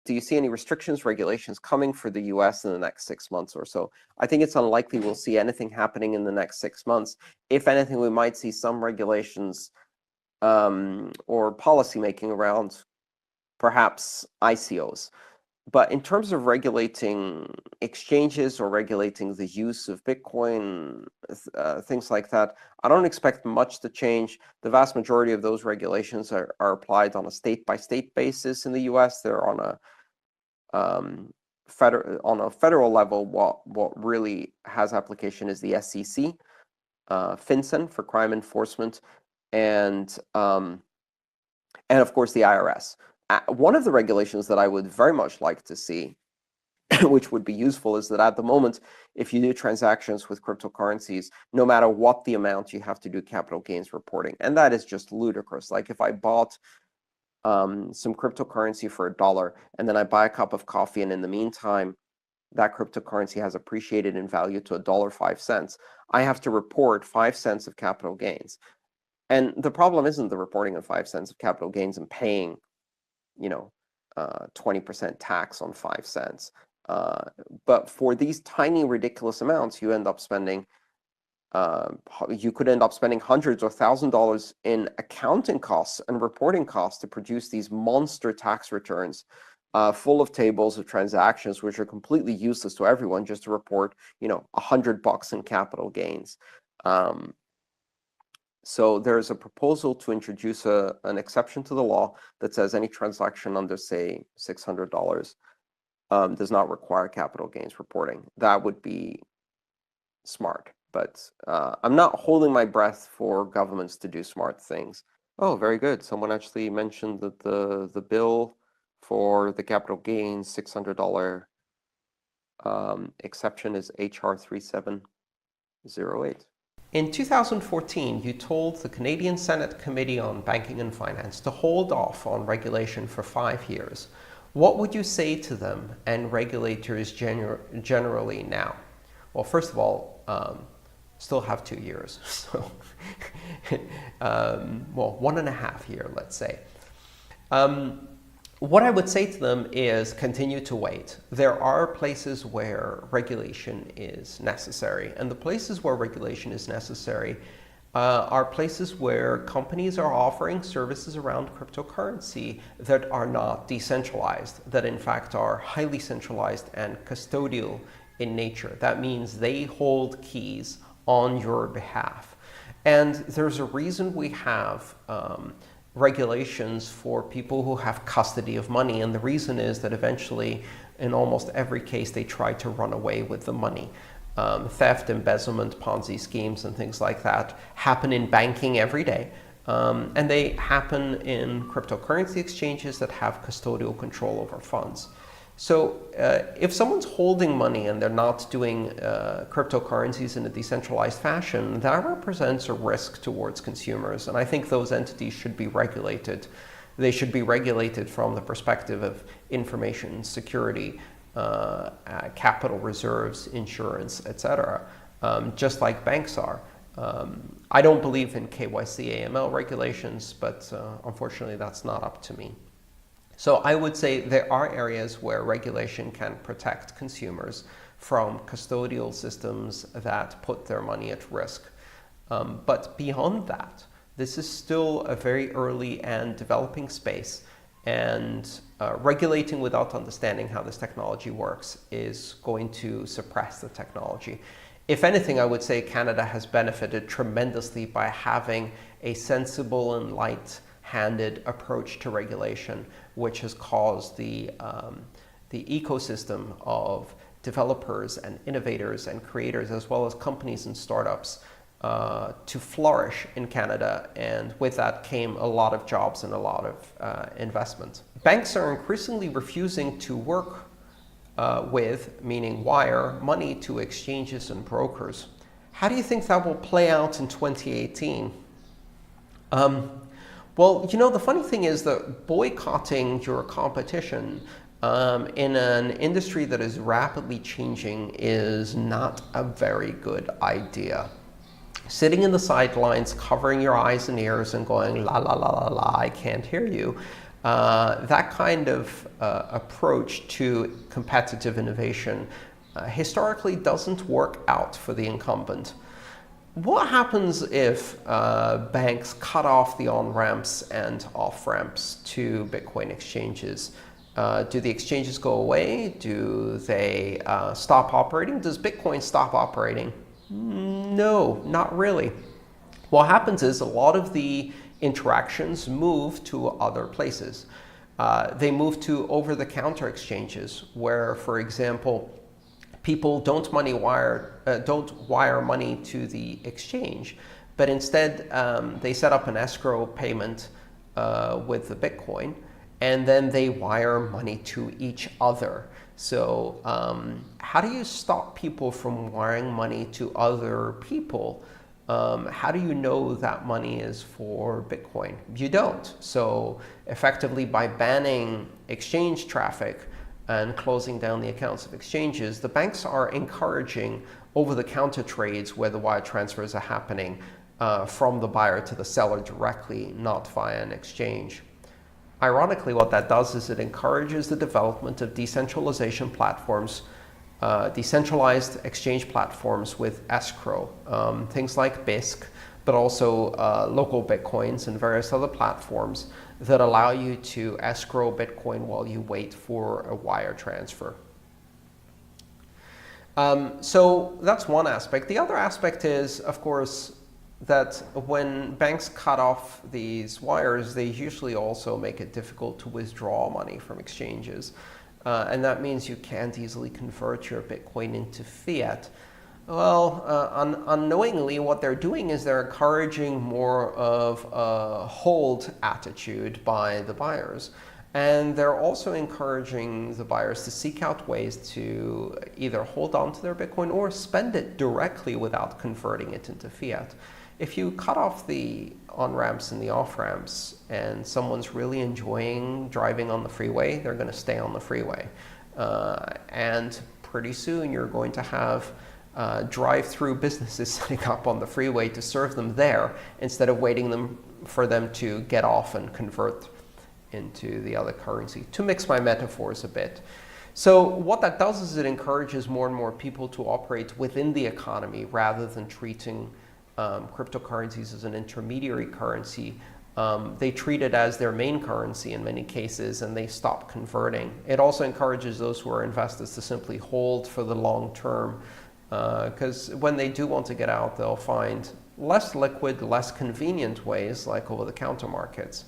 do you see any restrictions, regulations coming for the US in the next 6 months or so? I think it's unlikely we'll see anything happening in the next 6 months. If anything, we might see some regulations or policy making around perhaps ICOs. But in terms of regulating exchanges or regulating the use of Bitcoin, things like that, I don't expect much to change. The vast majority of those regulations are applied on a state-by-state basis in the US. They're on a federal level. What really has application is the SEC, FinCEN for crime enforcement, and of course the IRS. One of the regulations that I would very much like to see, which would be useful, is that at the moment, if you do transactions with cryptocurrencies, no matter what the amount, you have to do capital gains reporting. And that is just ludicrous. Like if I bought some cryptocurrency for $1, and then I buy a cup of coffee, and in the meantime, that cryptocurrency has appreciated in value to $1.05, I have to report 5 cents of capital gains. And the problem isn't the reporting of 5 cents of capital gains and paying 20% tax on 5 cents. But for these tiny, ridiculous amounts, you end up spending, you could end up spending hundreds or $1,000s in accounting costs and reporting costs to produce these monster tax returns full of tables of transactions, which are completely useless to everyone, just to report, $100 in capital gains. So there's a proposal to introduce an exception to the law that says any transaction under, say, $600 does not require capital gains reporting. That would be smart, but I'm not holding my breath for governments to do smart things. Oh, very good. Someone actually mentioned that the bill for the capital gains $600 exception is HR 3708. In 2014, you told the Canadian Senate Committee on Banking and Finance to hold off on regulation for 5 years. What would you say to them and regulators generally now? Well, first of all, still have 2 years. So, well, 1.5 years, let's say. What I would say to them is continue to wait. There are places where regulation is necessary, and the places where regulation is necessary are places where companies are offering services around cryptocurrency that are not decentralized, that in fact are highly centralized and custodial in nature. That means they hold keys on your behalf. And there's a reason we have regulations for people who have custody of money, and the reason is that eventually, in almost every case, they try to run away with the money. Theft, embezzlement, Ponzi schemes, and things like that happen in banking every day, and they happen in cryptocurrency exchanges that have custodial control over funds. So if someone's holding money and they're not doing cryptocurrencies in a decentralized fashion, that represents a risk towards consumers. And I think those entities should be regulated. They should be regulated from the perspective of information security, capital reserves, insurance, etc., just like banks are. I don't believe in KYC AML regulations, but unfortunately that's not up to me. So I would say there are areas where regulation can protect consumers from custodial systems that put their money at risk. But beyond that, this is still a very early and developing space, and regulating without understanding how this technology works is going to suppress the technology. If anything, I would say Canada has benefited tremendously by having a sensible and light-handed approach to regulation, which has caused the ecosystem of developers and innovators and creators, as well as companies and startups, to flourish in Canada. And with that came a lot of jobs and a lot of investment. Banks are increasingly refusing to work with, meaning wire, money to exchanges and brokers. How do you think that will play out in 2018? Well, the funny thing is that boycotting your competition in an industry that is rapidly changing is not a very good idea. Sitting in the sidelines, covering your eyes and ears and going, la, la, la, la, la, I can't hear you, That kind of approach to competitive innovation historically doesn't work out for the incumbent. What happens if banks cut off the on-ramps and off-ramps to Bitcoin exchanges? Do the exchanges go away? Do they stop operating? Does Bitcoin stop operating? No, not really. What happens is a lot of the interactions move to other places. They move to over-the-counter exchanges where, for example, people don't wire money to the exchange, but instead they set up an escrow payment with the Bitcoin, and then they wire money to each other. So how do you stop people from wiring money to other people? How do you know that money is for Bitcoin? You don't. So effectively, by banning exchange traffic and closing down the accounts of exchanges, the banks are encouraging over-the-counter trades where the wire transfers are happening from the buyer to the seller directly, not via an exchange. Ironically, what that does is it encourages the development of decentralization platforms, decentralized exchange platforms with escrow, things like BISC, but also local Bitcoins and various other platforms that allow you to escrow Bitcoin while you wait for a wire transfer. So that's one aspect. The other aspect is, of course, that when banks cut off these wires, they usually also make it difficult to withdraw money from exchanges. And that means you can't easily convert your Bitcoin into fiat. Well, unknowingly, what they're doing is they're encouraging more of a hold attitude by the buyers. And they're also encouraging the buyers to seek out ways to either hold on to their Bitcoin or spend it directly without converting it into fiat. If you cut off the on-ramps and the off-ramps and someone's really enjoying driving on the freeway, they're going to stay on the freeway. And pretty soon you're going to have drive-through businesses setting up on the freeway to serve them there instead of waiting for them to get off and convert into the other currency, to mix my metaphors a bit. So what that does is it encourages more and more people to operate within the economy rather than treating cryptocurrencies as an intermediary currency. They treat it as their main currency in many cases, and they stop converting. It also encourages those who are investors to simply hold for the long term, because when they do want to get out, they'll find less liquid, less convenient ways like over-the-counter markets.